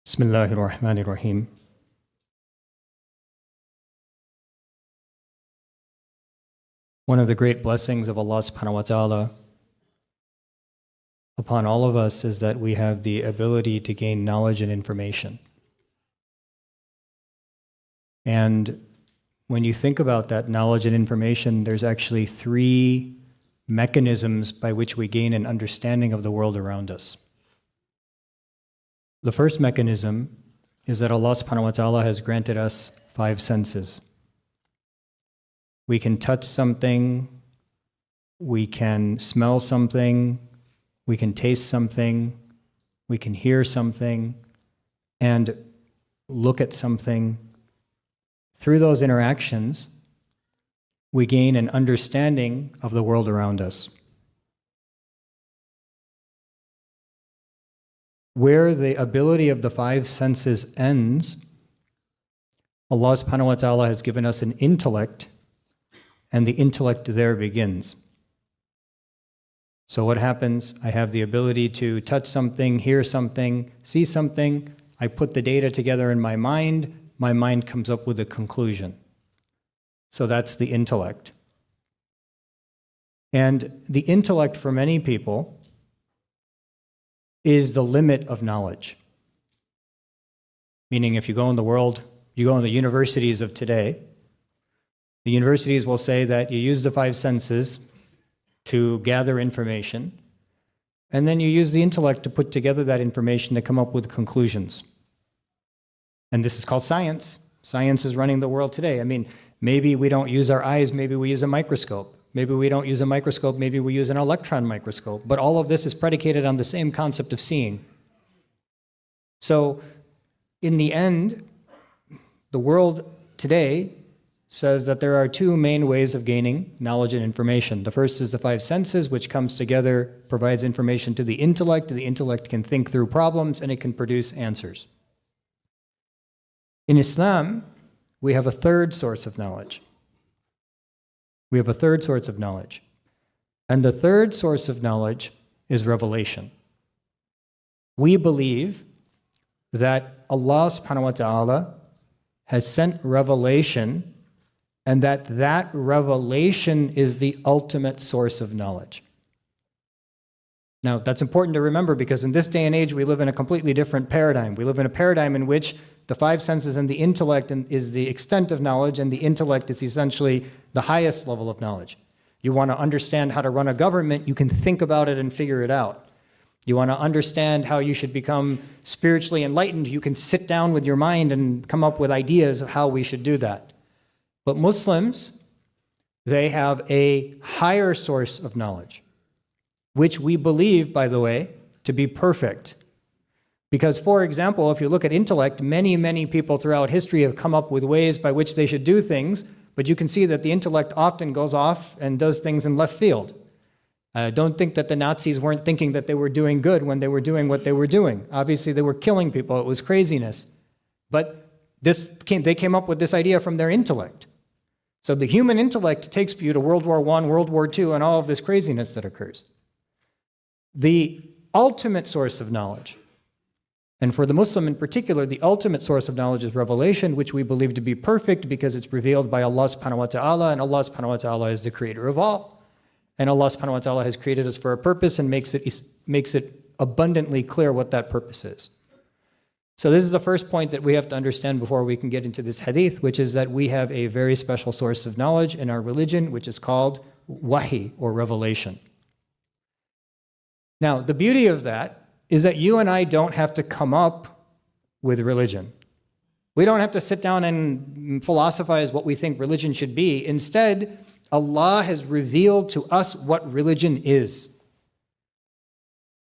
Bismillahir Rahmanir Rahim. One of the great blessings of Allah subhanahu wa ta'ala upon all of us is that we have the ability to gain knowledge and information. And when you think about that knowledge and information, there's actually three mechanisms by which we gain an understanding of the world around us. The first mechanism is that Allah subhanahu wa ta'ala has granted us five senses. We can touch something, we can smell something, we can taste something, we can hear something, and look at something. Through those interactions, we gain an understanding of the world around us. Where the ability of the five senses ends, Allah subhanahu wa ta'ala has given us an intellect, and the intellect there begins. So what happens? I have the ability to touch something, hear something, see something. I put the data together in my mind comes up with a conclusion. So that's the intellect. And the intellect for many people is the limit of knowledge. Meaning if you go in the world, you go in the universities of today, the universities will say that you use the five senses to gather information, and then you use the intellect to put together that information to come up with conclusions. And this is called science. Science is running the world today. I mean, maybe we don't use our eyes, maybe we use a microscope. Maybe we don't use a microscope, maybe we use an electron microscope. But all of this is predicated on the same concept of seeing. So, in the end, the world today says that there are two main ways of gaining knowledge and information. The first is the five senses, which comes together, provides information to the intellect. The intellect can think through problems, and it can produce answers. In Islam, we have a third source of knowledge. We have a third source of knowledge. And the third source of knowledge is revelation. We believe that Allah subhanahu wa ta'ala has sent revelation, and that revelation is the ultimate source of knowledge. Now, that's important to remember because in this day and age, we live in a completely different paradigm. We live in a paradigm in which the five senses and the intellect is the extent of knowledge, and the intellect is essentially the highest level of knowledge. You want to understand how to run a government, you can think about it and figure it out. You want to understand how you should become spiritually enlightened, you can sit down with your mind and come up with ideas of how we should do that. But Muslims, they have a higher source of knowledge, which we believe, by the way, to be perfect. Because, for example, if you look at intellect, many people throughout history have come up with ways by which they should do things, but you can see that the intellect often goes off and does things in left field. Don't think that the Nazis weren't thinking that they were doing good when they were doing what they were doing. Obviously, they were killing people. It was craziness. But they came up with this idea from their intellect. So the human intellect takes you to World War I, World War II, and all of this craziness that occurs. The ultimate source of knowledge, and for the Muslim in particular, the ultimate source of knowledge is revelation, which we believe to be perfect because it's revealed by Allah subhanahu wa ta'ala, and Allah subhanahu wa ta'ala is the creator of all. And Allah subhanahu wa ta'ala has created us for a purpose and makes it abundantly clear what that purpose is. So this is the first point that we have to understand before we can get into this hadith, which is that we have a very special source of knowledge in our religion, which is called wahi, or revelation. Now, the beauty of that is that you and I don't have to come up with religion. We don't have to sit down and philosophize what we think religion should be. Instead, Allah has revealed to us what religion is.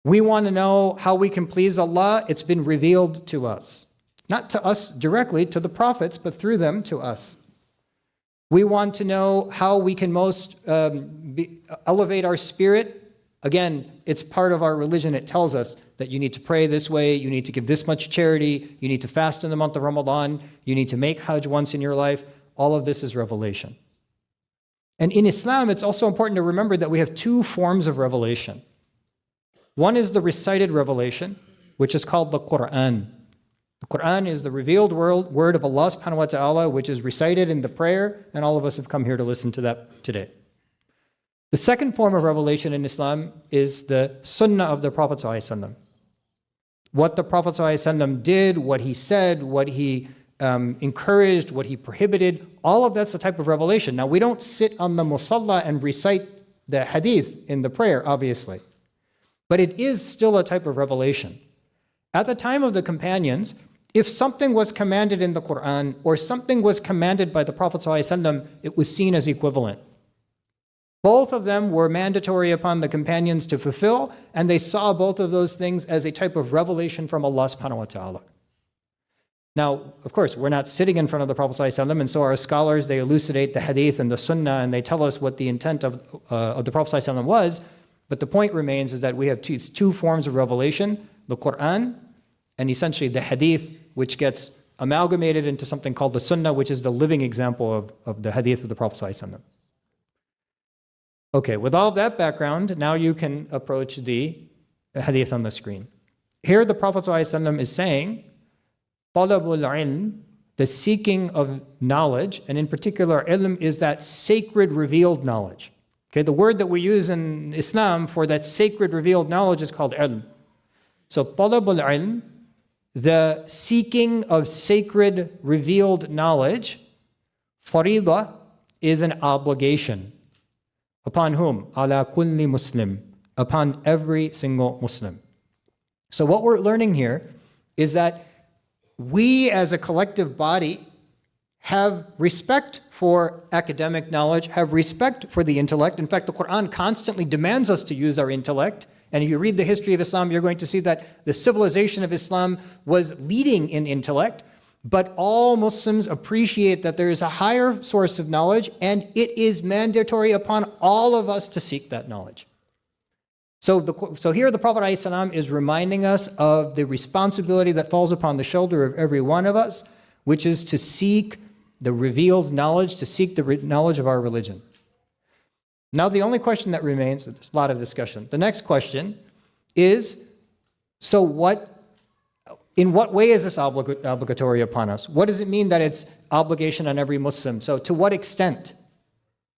We want to know how we can please Allah. It's been revealed to us. Not to us directly, to the prophets, but through them to us. We want to know how we can most elevate our spirit. Again, it's part of our religion. It tells us that you need to pray this way, you need to give this much charity, you need to fast in the month of Ramadan, you need to make Hajj once in your life. All of this is revelation. And in Islam, it's also important to remember that we have two forms of revelation. One is the recited revelation, which is called the Quran. The Quran is the revealed word of Allah subhanahu wa ta'ala, which is recited in the prayer, and all of us have come here to listen to that today. The second form of revelation in Islam is the sunnah of the Prophet ﷺ. What the Prophet ﷺ did, what he said, what he encouraged, what he prohibited, all of that's a type of revelation. Now, we don't sit on the musalla and recite the hadith in the prayer, obviously. But it is still a type of revelation. At the time of the companions, if something was commanded in the Quran or something was commanded by the Prophet ﷺ, it was seen as equivalent. Both of them were mandatory upon the companions to fulfill, and they saw both of those things as a type of revelation from Allah subhanahu wa ta'ala. Now, of course, we're not sitting in front of the Prophet ﷺ, and so our scholars, they elucidate the hadith and the sunnah, and they tell us what the intent of the Prophet ﷺ was. But the point remains is that we have two forms of revelation, the Quran and essentially the hadith, which gets amalgamated into something called the sunnah, which is the living example of the hadith of the Prophet ﷺ. Okay, with all of that background, now you can approach the hadith on the screen. Here the Prophet ﷺ is saying, Talabul ilm, the seeking of knowledge, and in particular, ilm is that sacred revealed knowledge. Okay, the word that we use in Islam for that sacred revealed knowledge is called ilm. So talabul ilm, the seeking of sacred revealed knowledge, farida, is an obligation. Upon whom? Ala kulli Muslim, upon every single Muslim. So what we're learning here is that we as a collective body have respect for academic knowledge, have respect for the intellect. In fact, the Quran constantly demands us to use our intellect. And if you read the history of Islam, you're going to see that the civilization of Islam was leading in intellect. But all Muslims appreciate that there is a higher source of knowledge, and it is mandatory upon all of us to seek that knowledge. So here the Prophet ﷺ is reminding us of the responsibility that falls upon the shoulder of every one of us, which is to seek the revealed knowledge, to seek the knowledge of our religion. Now the only question that remains, there's a lot of discussion. The next question is, in what way is this obligatory upon us? What does it mean that it's obligation on every Muslim? So to what extent?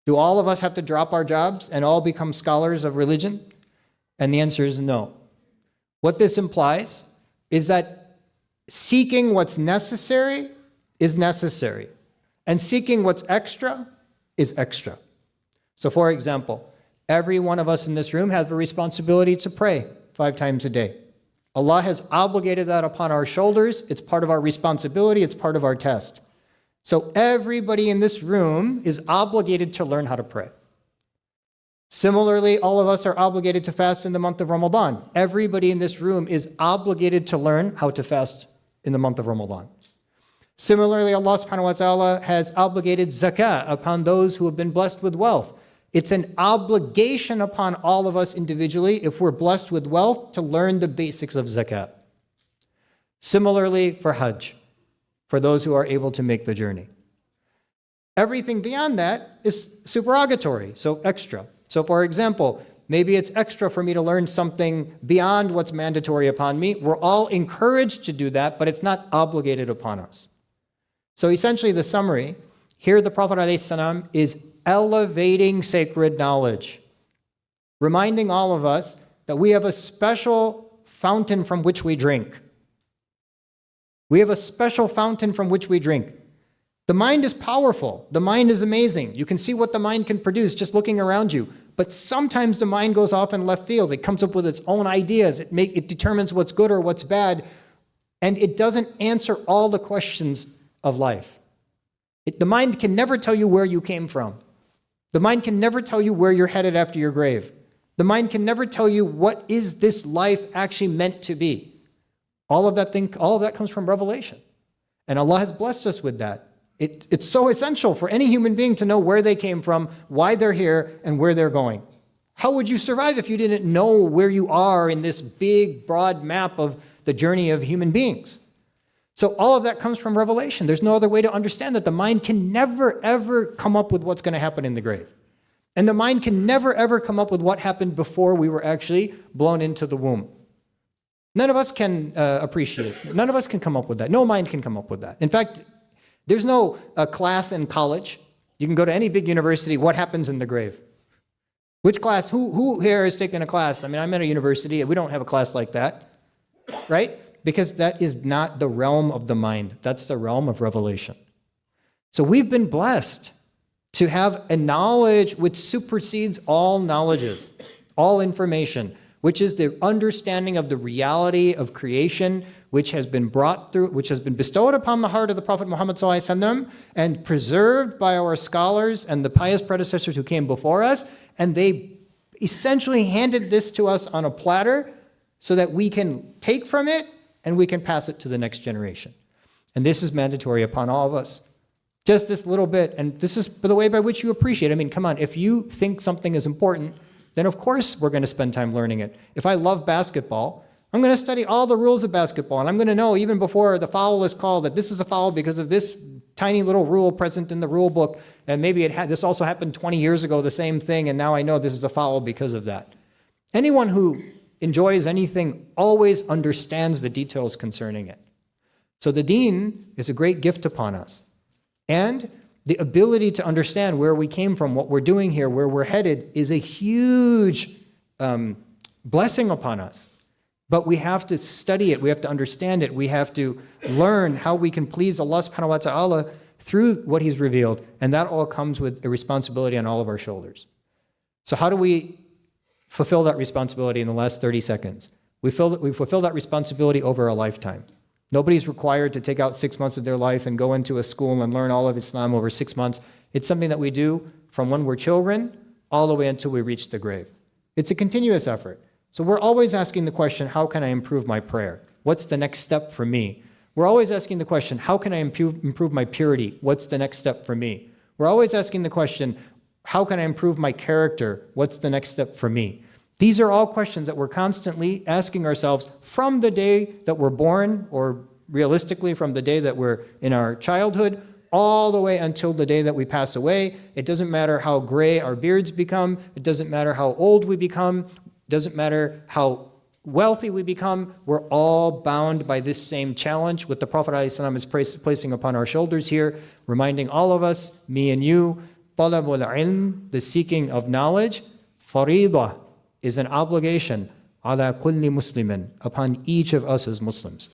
Do all of us have to drop our jobs and all become scholars of religion? And the answer is no. What this implies is that seeking what's necessary is necessary, and seeking what's extra is extra. So for example, every one of us in this room has a responsibility to pray 5 times a day. Allah has obligated that upon our shoulders. It's part of our responsibility. It's part of our test. So everybody in this room is obligated to learn how to pray. Similarly, all of us are obligated to fast in the month of Ramadan. Everybody in this room is obligated to learn how to fast in the month of Ramadan. Similarly, Allah subhanahu wa ta'ala has obligated zakah upon those who have been blessed with wealth. It's an obligation upon all of us individually, if we're blessed with wealth, to learn the basics of zakat. Similarly, for Hajj, for those who are able to make the journey. Everything beyond that is supererogatory, so extra. So for example, maybe it's extra for me to learn something beyond what's mandatory upon me. We're all encouraged to do that, but it's not obligated upon us. So essentially the summary, here the Prophet ﷺ is elevating sacred knowledge, reminding all of us that we have a special fountain from which we drink. We have a special fountain from which we drink. The mind is powerful. The mind is amazing. You can see what the mind can produce just looking around you. But sometimes the mind goes off in left field. It comes up with its own ideas. It determines what's good or what's bad. And it doesn't answer all the questions of life. The mind can never tell you where you came from. The mind can never tell you where you're headed after your grave. The mind can never tell you what is this life actually meant to be. All of that comes from revelation. And Allah has blessed us with that. It's so essential for any human being to know where they came from, why they're here, and where they're going. How would you survive if you didn't know where you are in this big, broad map of the journey of human beings? So all of that comes from revelation. There's no other way to understand that. The mind can never, ever come up with what's going to happen in the grave. And the mind can never, ever come up with what happened before we were actually blown into the womb. None of us can appreciate it. None of us can come up with that. No mind can come up with that. In fact, there's no class in college. You can go to any big university. What happens in the grave? Which class? Who here has taken a class? I mean, I'm at a university. We don't have a class like that, right? Because that is not the realm of the mind. That's the realm of revelation. So we've been blessed to have a knowledge which supersedes all knowledges, all information, which is the understanding of the reality of creation, which has been brought through, which has been bestowed upon the heart of the Prophet Muhammad ﷺ and preserved by our scholars and the pious predecessors who came before us. And they essentially handed this to us on a platter so that we can take from it and we can pass it to the next generation. And this is mandatory upon all of us. Just this little bit, and this is the way by which you appreciate it. I mean, come on, if you think something is important, then of course we're going to spend time learning it. If I love basketball, I'm going to study all the rules of basketball, and I'm going to know even before the foul is called that this is a foul because of this tiny little rule present in the rule book, and maybe this also happened 20 years ago, the same thing, and now I know this is a foul because of that. Anyone who enjoys anything always understands the details concerning it. So the deen is a great gift upon us. And the ability to understand where we came from, what we're doing here, where we're headed, is a huge blessing upon us. But we have to study it, we have to understand it, we have to learn how we can please Allah subhanahu wa ta'ala through what He's revealed, and that all comes with a responsibility on all of our shoulders. So how do we fulfill that responsibility in the last 30 seconds? We fulfill that responsibility over a lifetime. Nobody's required to take out 6 months of their life and go into a school and learn all of Islam over 6 months. It's something that we do from when we're children all the way until we reach the grave. It's a continuous effort. So we're always asking the question, how can I improve my prayer? What's the next step for me? We're always asking the question, how can I improve my purity? What's the next step for me? We're always asking the question, how can I improve my character? What's the next step for me? These are all questions that we're constantly asking ourselves from the day that we're born, or realistically from the day that we're in our childhood, all the way until the day that we pass away. It doesn't matter how gray our beards become. It doesn't matter how old we become. It doesn't matter how wealthy we become. We're all bound by this same challenge, what the Prophet ﷺ is placing upon our shoulders here, reminding all of us, me and you, talabul ilm, the seeking of knowledge, faridah, is an obligation ala kulli muslimin, upon each of us as Muslims.